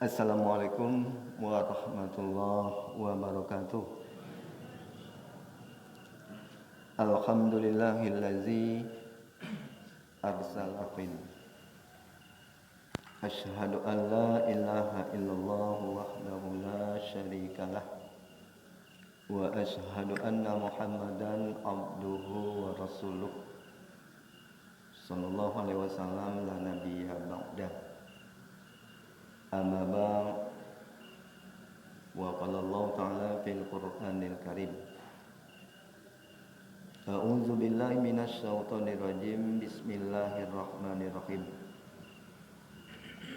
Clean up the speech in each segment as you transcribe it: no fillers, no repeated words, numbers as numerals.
Assalamualaikum warahmatullahi wabarakatuh. Alhamdulillahillazi arsala fil asyhadu an la ilaha illallah wahdahu la syarikalah wa asyhadu anna muhammadan abduhu wa rasuluh sallallahu alaihi wasallam la nabiyya ba'dah. Amma ba'd, wa qala Allah ta'ala fil Qur'anil Karim, a'udzu billahi minasy syaithanir rajim, bismillahirrahmanirrahim.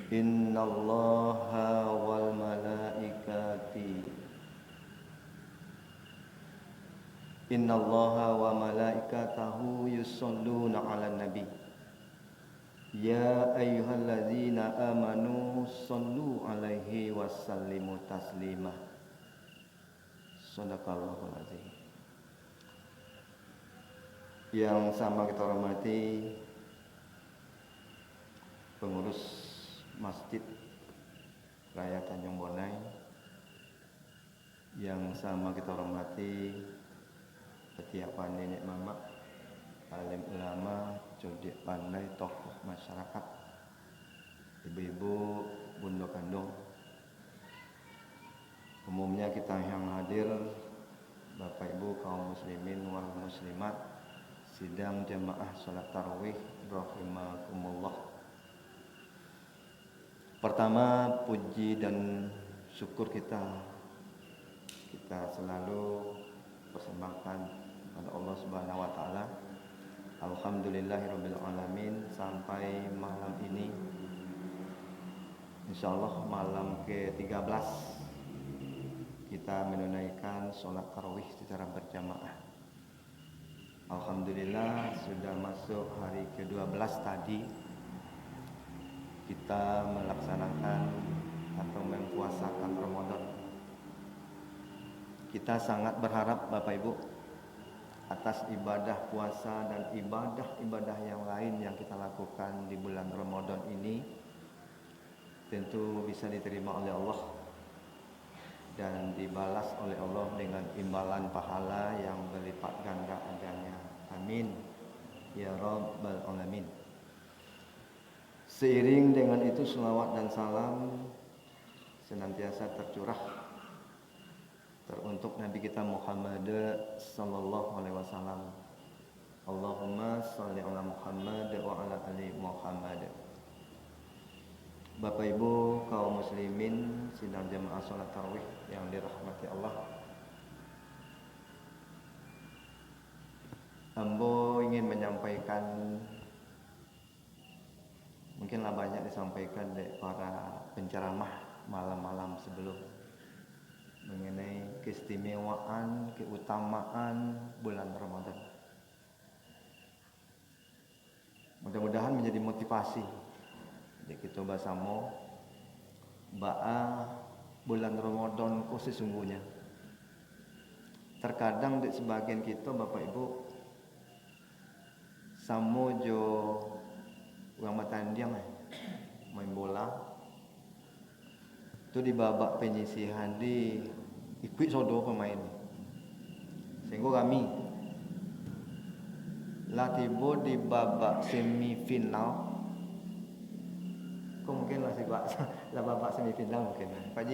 Innallaha wal malaikati Innallaha wa malaikatahu yusholluna 'alan nabi. Ya ayyuhalladzina amanu shollu 'alaihi wasallimu taslima. Shadaqallahul azim. Yang sama kita hormati pengurus Masjid Raya Tanjung Bonai, yang sama kita hormati setiap nenek mama, alim ulama, cerdik pandai, tokoh masyarakat, ibu-ibu, bunda kandung. Umumnya kita yang hadir, Bapak Ibu kaum muslimin wal muslimat, sidang jamaah salat tarawih rahimakumullah. Pertama, puji dan syukur kita selalu persembahkan kepada Allah Subhanahu wa taala. Alhamdulillahirabbil alamin, sampai malam ini insyaallah malam ke-13 kita menunaikan sholat tarawih secara berjamaah. Alhamdulillah sudah masuk hari ke-12 tadi kita melaksanakan atau mempuasakan Ramadan. Kita sangat berharap Bapak Ibu atas ibadah puasa dan ibadah-ibadah yang lain yang kita lakukan di bulan Ramadan ini tentu bisa diterima oleh Allah dan dibalas oleh Allah dengan imbalan pahala yang berlipat ganda adanya. Amin ya rabbal alamin. Seiring dengan itu selawat dan salam senantiasa tercurah teruntuk Nabi kita Muhammad sallallahu alaihi wasallam. Allahumma shalli ala Muhammad wa ala ali Muhammad. Bapak Ibu kaum muslimin sidang jamaah salat tarawih yang dirahmati Allah. Ambo ingin menyampaikan, mungkinlah banyak disampaikan oleh para penceramah malam-malam sebelum mengenai keistimewaan, keutamaan bulan Ramadan. Mudah-mudahan menjadi motivasi. Jadi kita bersama bulan Ramadan ku sesungguhnya. Terkadang di sebagian kita Bapak Ibu samo jo orang matandang main bola itu di babak penyisihan di ikut sodo pemain sehingga kami latibo di babak semifinal kok mungkin lah babak semifinal mungkin Pak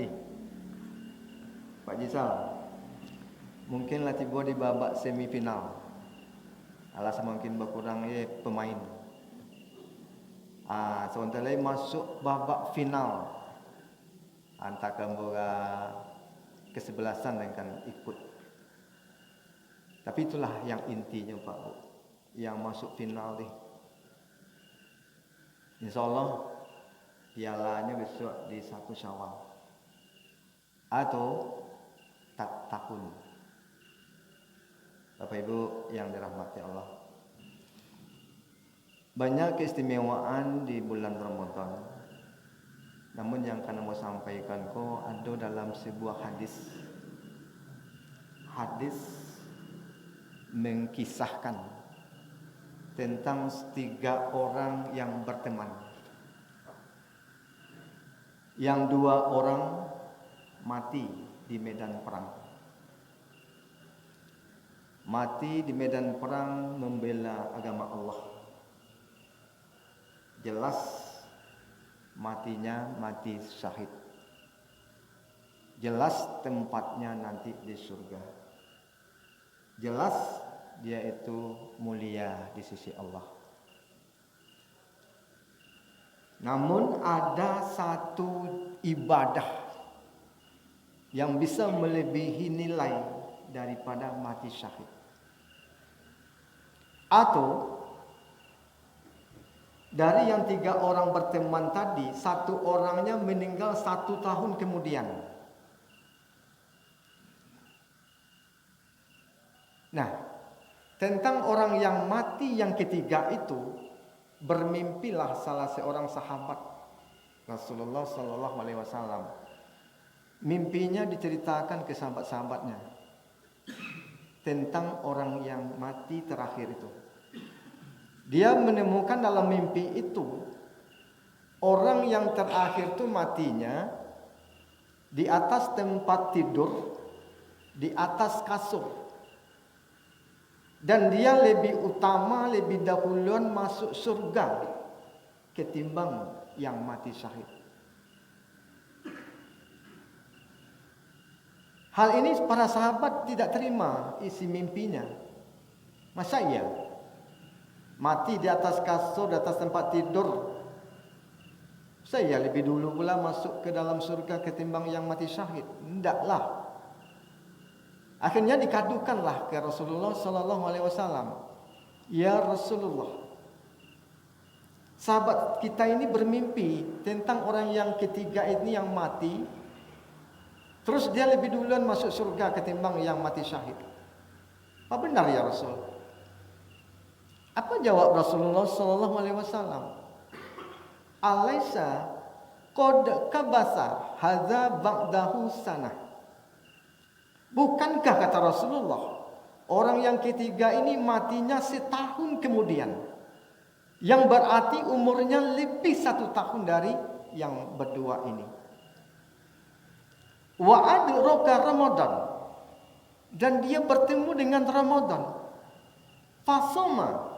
Ji Sal mungkin latibo di babak semifinal alasan mungkin berkurang pemain sementara masuk babak final antara kembora kesebelasan dengan ikut. Tapi itulah yang intinya Pak Bu, yang masuk final nih. Insyaallah pialanya besok di 1 Syawal atau tak tahun. Bapak Ibu yang dirahmati Allah, banyak keistimewaan di bulan Ramadan. Namun yang akan mau sampaikan kok ada dalam sebuah hadis mengkisahkan tentang 3 orang yang berteman. Yang 2 orang mati di medan perang. Mati di medan perang membela agama Allah. Jelas matinya mati syahid. Jelas tempatnya nanti di surga. Jelas dia itu mulia di sisi Allah. Namun ada satu ibadah yang bisa melebihi nilai daripada mati syahid. Atau dari yang 3 orang berteman tadi, 1 orangnya meninggal 1 tahun kemudian. Nah, tentang orang yang mati yang ketiga itu, bermimpilah salah seorang sahabat Rasulullah sallallahu alaihi wasallam. Mimpinya diceritakan ke sahabat-sahabatnya tentang orang yang mati terakhir itu. Dia menemukan dalam mimpi itu orang yang terakhir itu matinya di atas tempat tidur, di atas kasur. Dan dia lebih utama, lebih dahuluan masuk surga ketimbang yang mati syahid. Hal ini para sahabat tidak terima isi mimpinya. Masa iya? Mati di atas kasur, di atas tempat tidur. Saya lebih dulu pula masuk ke dalam surga ketimbang yang mati syahid. Tidaklah. Akhirnya dikadukanlah ke Rasulullah sallallahu alaihi wasallam. Ya Rasulullah, sahabat kita ini bermimpi tentang orang yang ketiga ini yang mati. Terus dia lebih duluan masuk surga ketimbang yang mati syahid. Apa benar ya Rasul? Apa jawab Rasulullah sallallahu alaihi wasallam? Alaisa qad kabasa hadza ba'dahu sanah. Bukankah kata Rasulullah, orang yang ketiga ini matinya setahun kemudian, yang berarti umurnya lebih 1 tahun dari yang berdua ini. Wa adraka Ramadan, dan dia bertemu dengan Ramadan. Fasoma,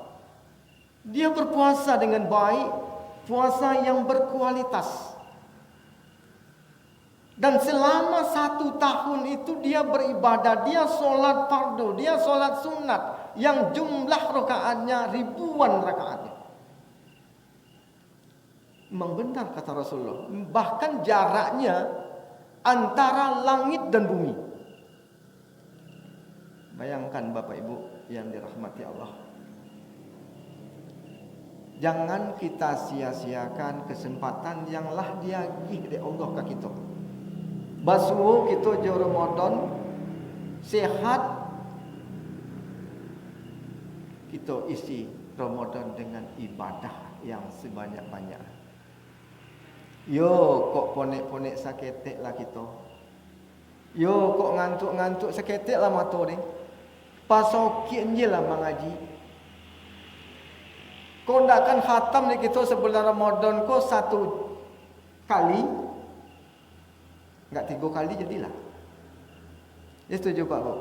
dia berpuasa dengan baik, puasa yang berkualitas. Dan selama 1 tahun itu dia beribadah, dia sholat fardu, dia sholat sunat, yang jumlah rakaatnya ribuan rakaatnya. Memang benar kata Rasulullah, bahkan jaraknya antara langit dan bumi. Bayangkan Bapak Ibu yang dirahmati Allah, jangan kita sia-siakan kesempatan yang lah dia gih Allah ke kita. Basuh kita je Ramadan sehat, kita isi Ramadan dengan ibadah yang sebanyak-banyak. Yo kok ponek-ponek saketek lah kita. Yo kok ngantuk-ngantuk saketek lah mata ni. Pasokin je lah mengaji. Kau ndakkan khatam ni kita sebulan Ramadan kau 1 kali. Enggak 3 kali jadilah. Dia setuju Pak Bu?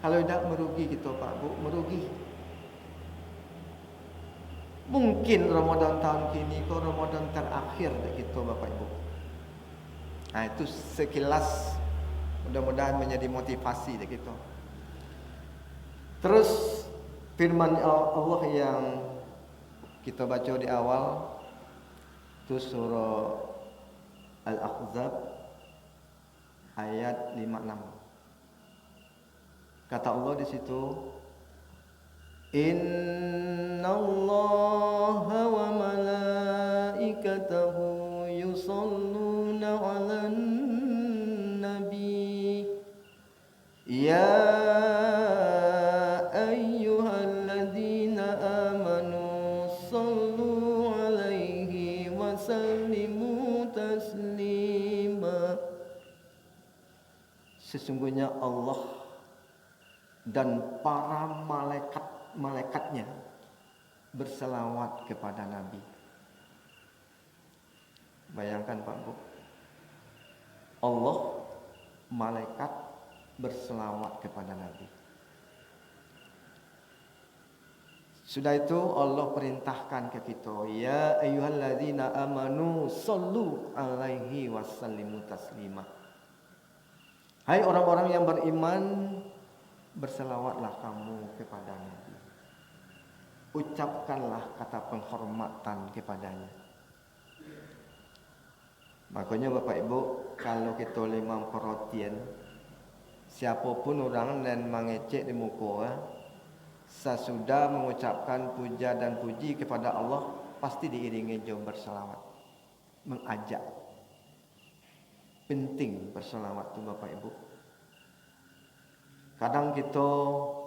Kalau tidak merugi kita Pak Bu, merugi. Mungkin Ramadan tahun kini kau Ramadan terakhir dari kita Bapak Ibu. Nah itu sekilas, mudah-mudahan menjadi motivasi dari kita. Terus firman Allah yang kita baca di awal itu surah Al-Ahzab ayat 56. Kata Allah di situ, Innallaha wa malaikatahu yusalluna 'alan nabi ya ayyuhalladzina amanu sallu 'alaihi wa sallimu taslima. Sesungguhnya Allah dan para malaikatnya berselawat kepada Nabi. Bayangkan Pak Bu, Allah, malaikat berselawat kepada Nabi. Sudah itu Allah perintahkan ke kita, ya ayyuhalladzina amanu sallu alaihi wasallimu taslima. Hai orang-orang yang beriman, berselawatlah kamu kepada Nabi. Ucapkanlah kata penghormatan kepadanya. Makanya Bapak Ibu, kalau kita limang perhatian, siapapun orang dan mengecek di muka, sesudah mengucapkan puja dan puji kepada Allah, pasti diiringi jom berselawat, mengajak. Penting berselawat tu Bapak Ibu. Kadang kita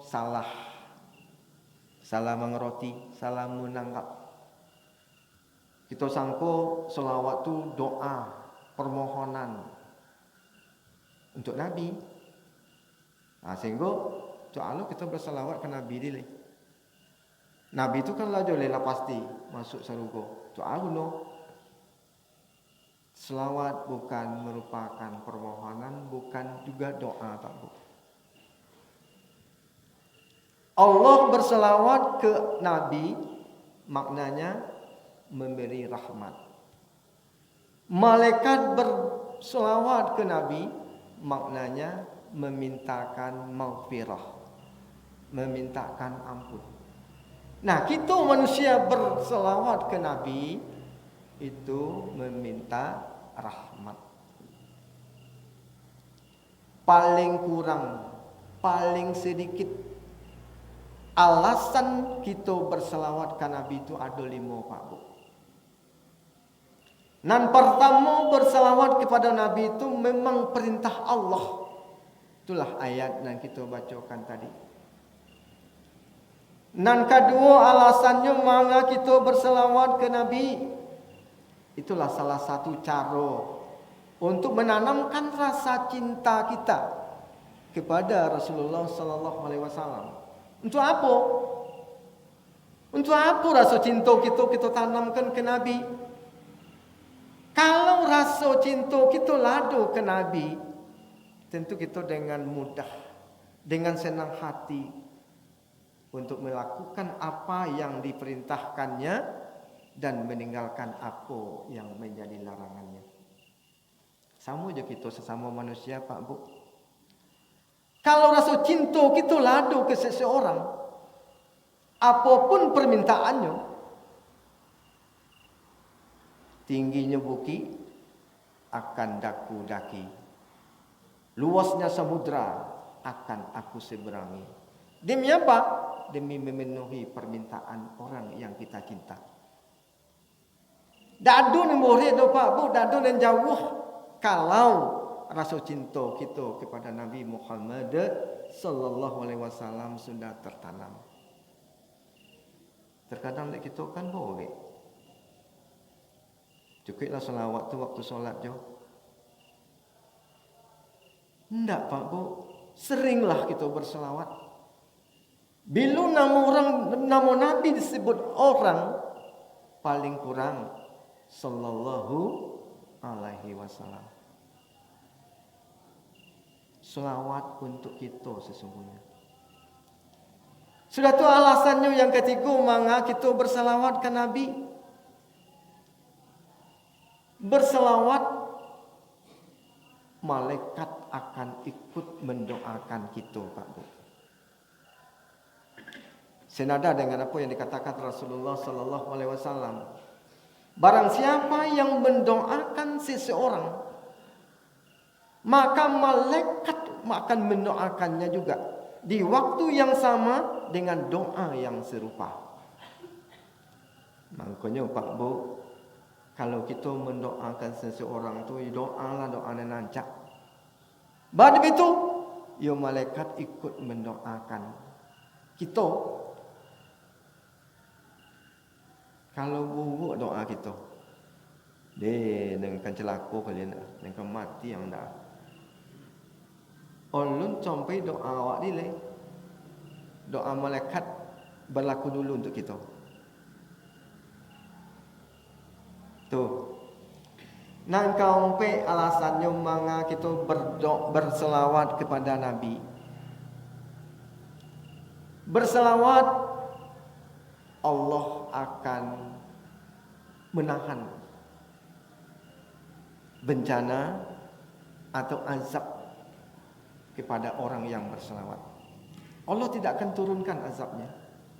salah mengerti, salah menangkap. Kita sangka selawat tu doa, permohonan untuk Nabi. Nah, sehingga soalnya kita berselawat ke Nabi dia. Nabi itu kan lah joleh lah pasti masuk surga. Soalnya no. Selawat bukan merupakan permohonan, bukan juga doa, Pak Bu. Allah berselawat ke Nabi maknanya memberi rahmat. Malaikat berselawat ke Nabi maknanya memintakan maghfirah, memintakan ampun. Nah, kita manusia berselawat ke Nabi itu meminta rahmat. paling kurang, paling sedikit alasan kita berselawat ke Nabi itu ada 5 Pak Bu. Dan pertama berselawat kepada Nabi itu memang perintah Allah. Itulah ayat yang kita bacakan tadi. Dan kedua alasannya mengapa kita berselawat ke Nabi. Itulah salah satu cara untuk menanamkan rasa cinta kita kepada Rasulullah sallallahu alaihi wasallam. Untuk apa? Untuk apa rasa cinta kita tanamkan ke Nabi? Kalau rasa cinta kita ladu ke Nabi, tentu kita dengan mudah, dengan senang hati untuk melakukan apa yang diperintahkannya dan meninggalkan apa yang menjadi larangannya. Sama aja kita sesama manusia Pak Bu. Kalau rasa cinta kita ladu ke seseorang, apapun permintaannya, tingginya bukit akan daku daki, luasnya samudra akan aku seberangi. Demi apa? Demi memenuhi permintaan orang yang kita cinta. Dadu ni boleh do Pak Bu, dadu dan jauh kalau rasa cinta kita kepada Nabi Muhammad sallallahu alaihi wasallam sudah tertanam. Terkadang kita kan boleh cukuplah selawat tu waktu solat je. Tidak Pak Bu, seringlah kita berselawat. Bila nama Nabi disebut orang, paling kurang sallallahu alaihi wasallam. Selawat untuk kita sesungguhnya. Sudah tu alasannya yang ketiga mengapa kita berselawat ke Nabi. Berselawat, malaikat akan ikut mendoakan kita Pak Bu. Senada dengan apa yang dikatakan Rasulullah sallallahu alaihi wasallam. Barang siapa yang mendoakan seseorang, maka malaikat akan mendoakannya juga di waktu yang sama dengan doa yang serupa. Makanya Pak Bu, kalau kita mendoakan seseorang tu, doalah doa yang lancak. Pada itu, ya malaikat ikut mendoakan kita. Kalau buruk doa kita, dia dengan celaka kalian, dengan mati yang dah. Ulun sampai doa awak ni, doa malaikat berlaku dulu untuk kita. Tuh. Nang kaumpe alasannya manga kita berselawat kepada Nabi. Berselawat, Allah akan menahan bencana atau azab kepada orang yang berselawat. Allah tidak akan turunkan azabnya.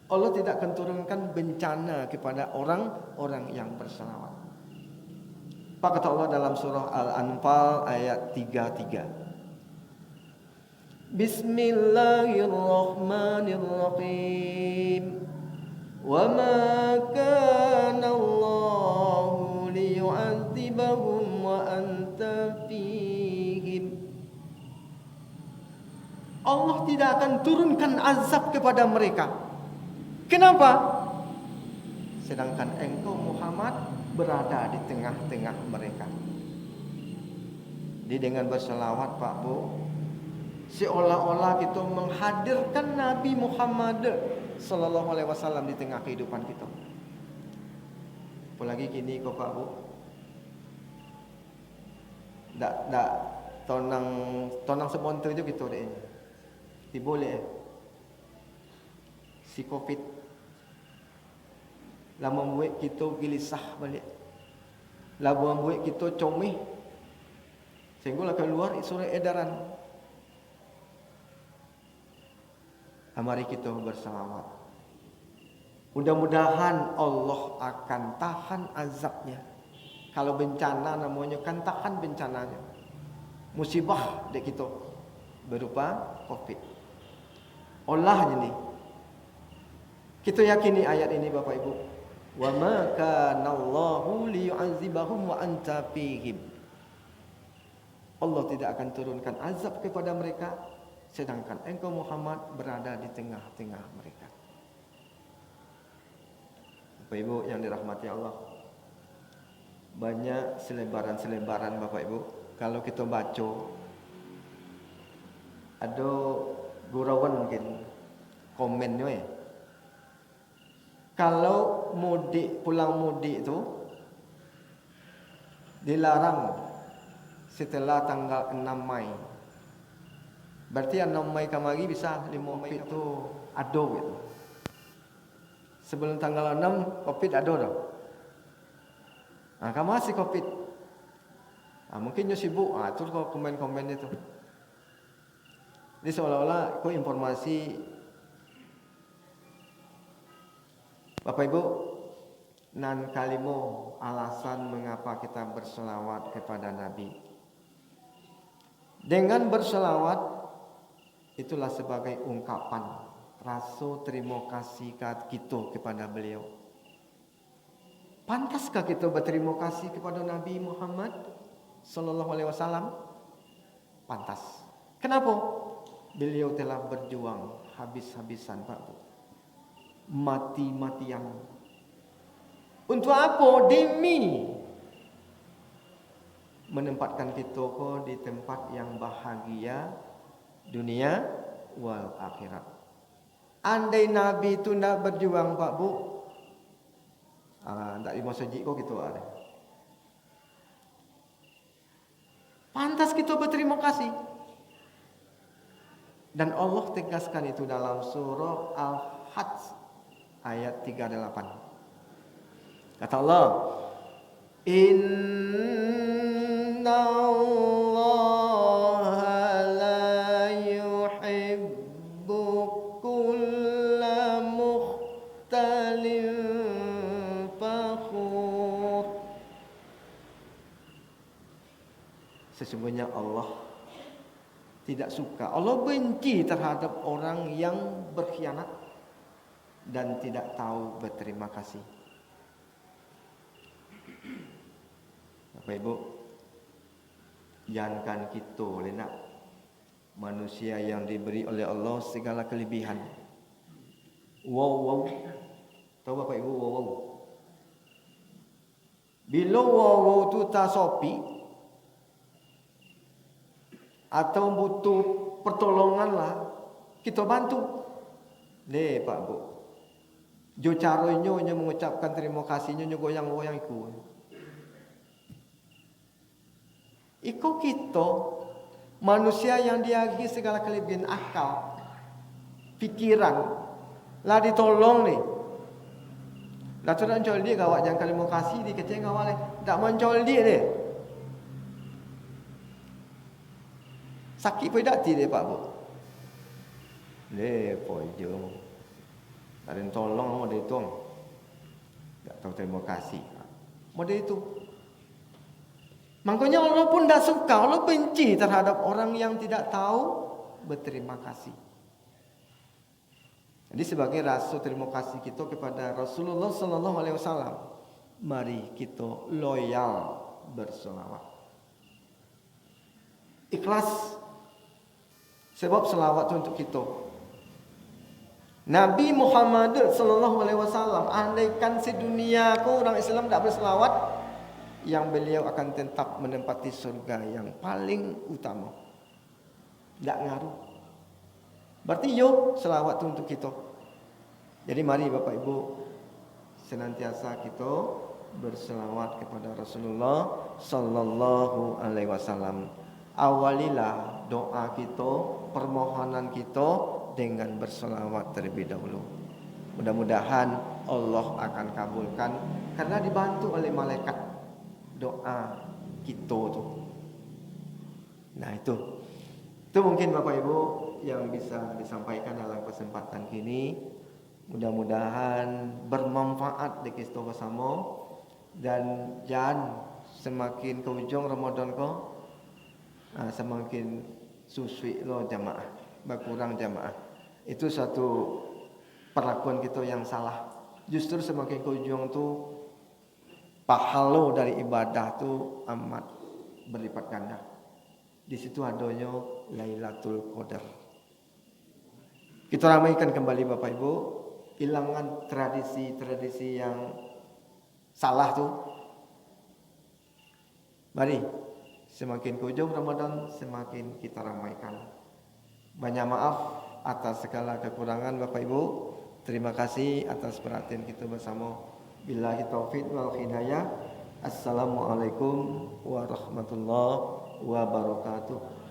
Allah tidak akan turunkan bencana kepada orang-orang yang berselawat. Pak kata Allah dalam surah Al-Anfal ayat 33. Bismillahirrahmanirrahim. Wa ma kana Allahu liyu'adzibahum wa anta fihim. Allah tidak akan turunkan azab kepada mereka. Kenapa? Sedangkan engkau Muhammad berada di tengah-tengah mereka. Jadi dengan berselawat Pak Bu, seolah-olah kita menghadirkan Nabi Muhammad sallallahu alaihi wasallam di tengah kehidupan kita. Apalagi kini kok Pak Bu, dak tonang sebontor je kita dak ini. Ti boleh si Covid lah membuat kita gelisah balik, lah membuat kita comel, sehinggalah keluar surat edaran. Mari kita berselawat. Mudah-mudahan Allah akan tahan azabnya. Kalau bencana namanya kan tahan bencananya. Musibah dek kita. berupa Covid. Olahnya nih. Kita yakini ayat ini Bapak Ibu. Wa ma kana Allahu liyu'adzibahum wa anta fihim. Allah tidak akan turunkan azab kepada mereka sedangkan engkau Muhammad berada di tengah-tengah mereka. Bapak Ibu yang dirahmati Allah. Banyak selebaran-selebaran Bapak Ibu. Kalau kita baca ada gurauan mungkin komennya ya. Kalau pulang mudik itu dilarang setelah tanggal 6 Mei. Berarti 6 Mei kemari bisa 5 Mei itu ada gitu. Sebelum tanggal 6 Covid ada dah. Kamu masih Covid. Mungkin nyo sibuk. Itu kok komen-komen itu. Jadi seolah-olah kok informasi Bapak Ibu, nan kalimo alasan mengapa kita berselawat kepada Nabi. Dengan berselawat itulah sebagai ungkapan rasa terima kasih kita kepada beliau. Pantaskah kita berterima kasih kepada Nabi Muhammad sallallahu alaihi wasallam? Pantas. Kenapa? Beliau telah berjuang habis-habisan, Pak Bu. Mati-matian. Untuk apa? Demi menempatkan kita di tempat yang bahagia dunia wal akhirat. Andai Nabi itu nak berjuang Pak Bu, tak lima sejik kok gitu ada. Pantas kita berterima kasih. Dan Allah tegaskan itu dalam surah Al-Hajj ayat 38. Kata Allah, Inna Allah la yuhibbu kulla mukhtalin fakhur. Sesungguhnya Allah tidak suka. Allah benci terhadap orang yang berkhianat dan tidak tahu berterima kasih. Bapak Ibu, jangankan kita lenak manusia yang diberi oleh Allah segala kelebihan. Wow. Tahu Bapak Ibu wow. Bila wow tu tak sopi atau butuh pertolongan lah, kita bantu. Pak Bu. Jo caranya mengucapkan terima kasihnya goyang-goyang ikut. Iko kita manusia yang diagi segala kelebihan akal, pikiran, lah ditolong nih. Lah tu nak jual dia gawat jangan terima kasih di kecil gawat tak menjual dia deh. Sakit pun tak dia Pak Bu. Pojo. Ada yang tolong model itu. Tak tahu terima kasih. Model itu. Makanya Allah pun tak suka, Allah benci terhadap orang yang tidak tahu berterima kasih. Jadi sebagai rasa terima kasih kita kepada Rasulullah sallallahu alaihi wasallam, mari kita loyal berselawat. Ikhlas. Sebab selawat itu untuk kita. Nabi Muhammad sallallahu alaihi wasallam andaikan sedunia orang Islam tak berselawat, yang beliau akan tetap menempati surga yang paling utama. Tak ngaruh. Berarti selawat itu untuk kita. Jadi mari Bapak Ibu senantiasa kita berselawat kepada Rasulullah sallallahu alaihi wasallam. Awalilah doa kita, permohonan kita dengan berselawat terlebih dahulu. Mudah-mudahan Allah akan kabulkan karena dibantu oleh malaikat doa kita tu. Nah itu mungkin Bapak Ibu yang bisa disampaikan dalam kesempatan kini. Mudah-mudahan bermanfaat di kita bersama dan jangan semakin ke ujung Ramadan ko semakin susui lo jamaah, berkurang jamaah. Itu satu perlakuan kita yang salah. Justru semakin ke ujung tuh pahala dari ibadah tuh amat berlipat ganda. Di situ adanya Lailatul Qadar. Kita ramaikan kembali Bapak Ibu, hilangkan tradisi-tradisi yang salah tuh. Mari, semakin ke ujung Ramadan semakin kita ramaikan. Banyak maaf atas segala kekurangan Bapak Ibu. Terima kasih atas perhatian kita bersama. Billahi taufik wal hidayah. Assalamualaikum warahmatullahi wabarakatuh.